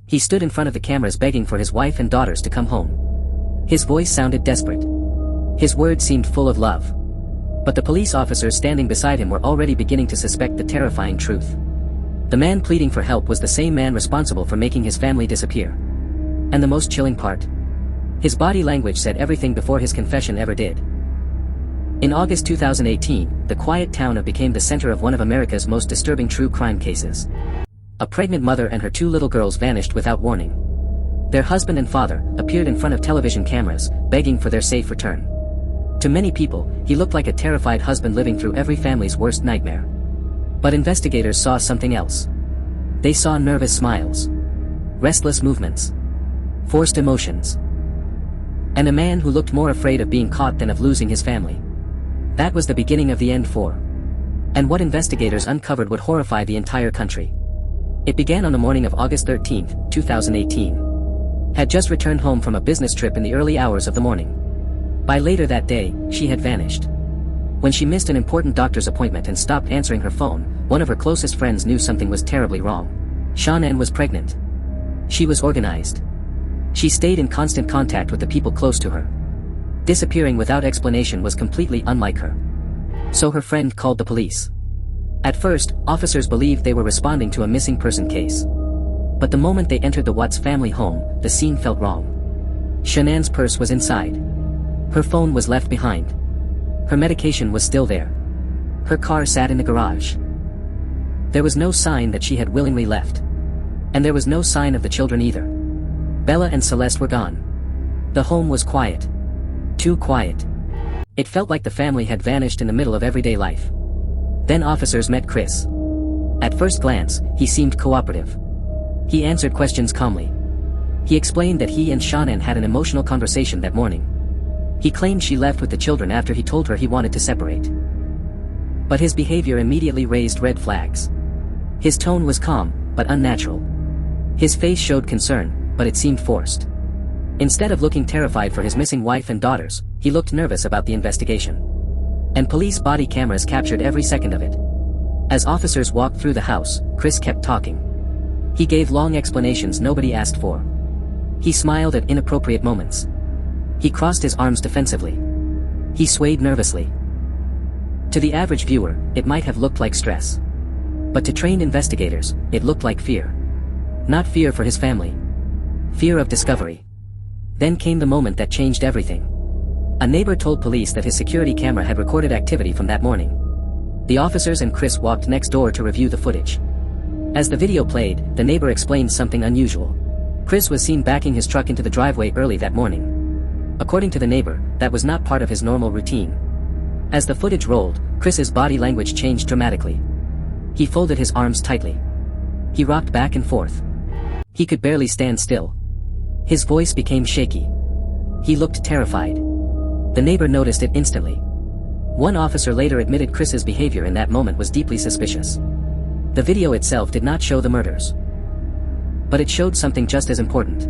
He stood in front of the cameras begging for his wife and daughters to come home. His voice sounded desperate. His words seemed full of love. But the police officers standing beside him were already beginning to suspect the terrifying truth. The man pleading for help was the same man responsible for making his family disappear. And the most chilling part? His body language said everything before his confession ever did. In August 2018, the quiet town became the center of one of America's most disturbing true crime cases. A pregnant mother and her 2 little girls vanished without warning. Their husband and father appeared in front of television cameras, begging for their safe return. To many people, he looked like a terrified husband living through every family's worst nightmare. But investigators saw something else. They saw nervous smiles, restless movements, forced emotions, and a man who looked more afraid of being caught than of losing his family. That was the beginning of the end for. And what investigators uncovered would horrify the entire country. It began on the morning of August 13, 2018. Had just returned home from a business trip in the early hours of the morning. By later that day, she had vanished. When she missed an important doctor's appointment and stopped answering her phone, one of her closest friends knew something was terribly wrong. Shanann was pregnant. She was organized. She stayed in constant contact with the people close to her. Disappearing without explanation was completely unlike her. So her friend called the police. At first, officers believed they were responding to a missing person case. But the moment they entered the Watts family home, the scene felt wrong. Shanann's purse was inside. Her phone was left behind. Her medication was still there. Her car sat in the garage. There was no sign that she had willingly left. And there was no sign of the children either. Bella and Celeste were gone. The home was quiet. Too quiet. It felt like the family had vanished in the middle of everyday life. Then officers met Chris. At first glance, he seemed cooperative. He answered questions calmly. He explained that he and Shanann had an emotional conversation that morning. He claimed she left with the children after he told her he wanted to separate. But his behavior immediately raised red flags. His tone was calm, but unnatural. His face showed concern, but it seemed forced. Instead of looking terrified for his missing wife and daughters, he looked nervous about the investigation. And police body cameras captured every second of it. As officers walked through the house, Chris kept talking. He gave long explanations nobody asked for. He smiled at inappropriate moments. He crossed his arms defensively. He swayed nervously. To the average viewer, it might have looked like stress. But to trained investigators, it looked like fear. Not fear for his family. Fear of discovery. Then came the moment that changed everything. A neighbor told police that his security camera had recorded activity from that morning. The officers and Chris walked next door to review the footage. As the video played, the neighbor explained something unusual. Chris was seen backing his truck into the driveway early that morning. According to the neighbor, that was not part of his normal routine. As the footage rolled, Chris's body language changed dramatically. He folded his arms tightly. He rocked back and forth. He could barely stand still. His voice became shaky. He looked terrified. The neighbor noticed it instantly. One officer later admitted Chris's behavior in that moment was deeply suspicious. The video itself did not show the murders. But it showed something just as important.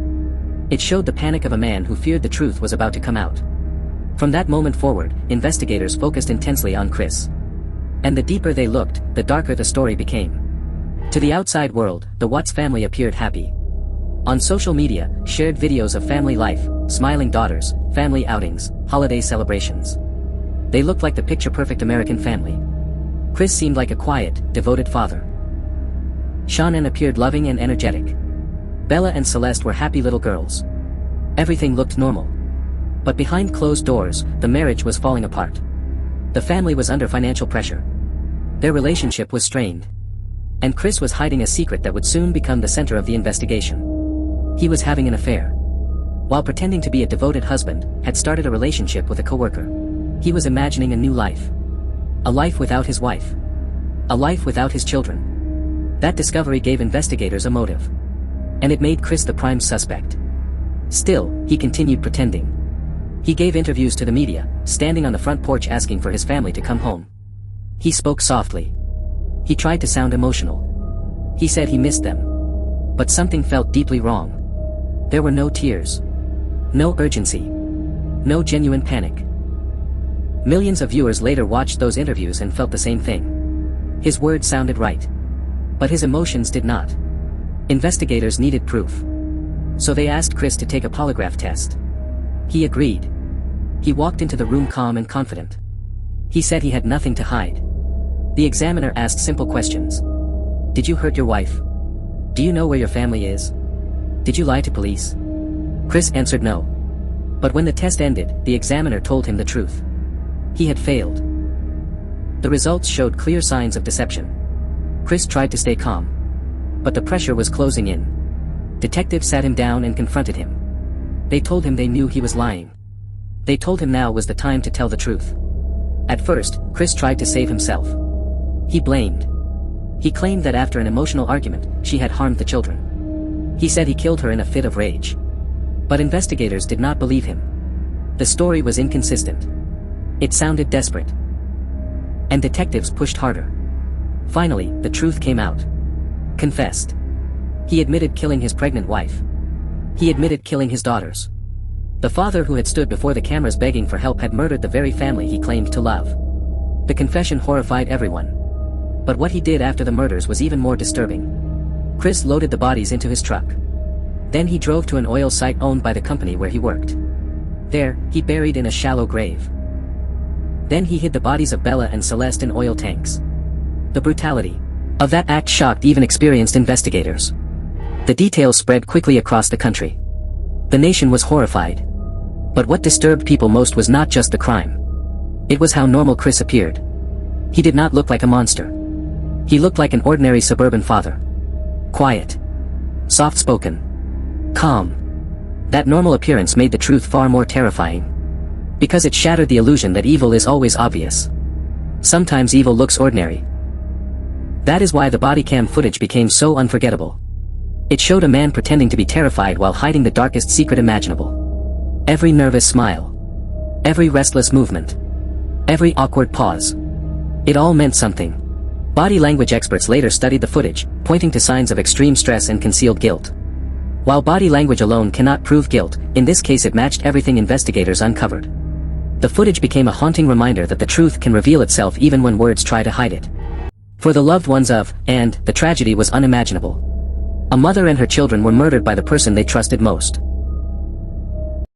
It showed the panic of a man who feared the truth was about to come out. From that moment forward, investigators focused intensely on Chris. And the deeper they looked, the darker the story became. To the outside world, the Watts family appeared happy. On social media, shared videos of family life, smiling daughters, family outings, holiday celebrations. They looked like the picture-perfect American family. Chris seemed like a quiet, devoted father. Shanann appeared loving and energetic. Bella and Celeste were happy little girls. Everything looked normal. But behind closed doors, the marriage was falling apart. The family was under financial pressure. Their relationship was strained. And Chris was hiding a secret that would soon become the center of the investigation. He was having an affair. While pretending to be a devoted husband, had started a relationship with a coworker. He was imagining a new life. A life without his wife. A life without his children. That discovery gave investigators a motive. And it made Chris the prime suspect. Still, he continued pretending. He gave interviews to the media, standing on the front porch asking for his family to come home. He spoke softly. He tried to sound emotional. He said he missed them. But something felt deeply wrong. There were no tears. No urgency. No genuine panic. Millions of viewers later watched those interviews and felt the same thing. His words sounded right. But his emotions did not. Investigators needed proof. So they asked Chris to take a polygraph test. He agreed. He walked into the room calm and confident. He said he had nothing to hide. The examiner asked simple questions. Did you hurt your wife? Do you know where your family is? Did you lie to police? Chris answered no. But when the test ended, the examiner told him the truth. He had failed. The results showed clear signs of deception. Chris tried to stay calm. But the pressure was closing in. Detectives sat him down and confronted him. They told him they knew he was lying. They told him now was the time to tell the truth. At first, Chris tried to save himself. He blamed. He claimed that after an emotional argument, she had harmed the children. He said he killed her in a fit of rage. But investigators did not believe him. The story was inconsistent. It sounded desperate. And detectives pushed harder. Finally, the truth came out. Confessed. He admitted killing his pregnant wife. He admitted killing his daughters. The father who had stood before the cameras begging for help had murdered the very family he claimed to love. The confession horrified everyone. But what he did after the murders was even more disturbing. Chris loaded the bodies into his truck. Then he drove to an oil site owned by the company where he worked. There, he buried in a shallow grave. Then he hid the bodies of Bella and Celeste in oil tanks. The brutality of that act shocked even experienced investigators. The details spread quickly across the country. The nation was horrified. But what disturbed people most was not just the crime. It was how normal Chris appeared. He did not look like a monster. He looked like an ordinary suburban father. Quiet. Soft-spoken. Calm. That normal appearance made the truth far more terrifying. Because it shattered the illusion that evil is always obvious. Sometimes evil looks ordinary. That is why the body cam footage became so unforgettable. It showed a man pretending to be terrified while hiding the darkest secret imaginable. Every nervous smile. Every restless movement. Every awkward pause. It all meant something. Body language experts later studied the footage, pointing to signs of extreme stress and concealed guilt. While body language alone cannot prove guilt, in this case it matched everything investigators uncovered. The footage became a haunting reminder that the truth can reveal itself even when words try to hide it. For the loved ones of, and, the tragedy was unimaginable. A mother and her children were murdered by the person they trusted most.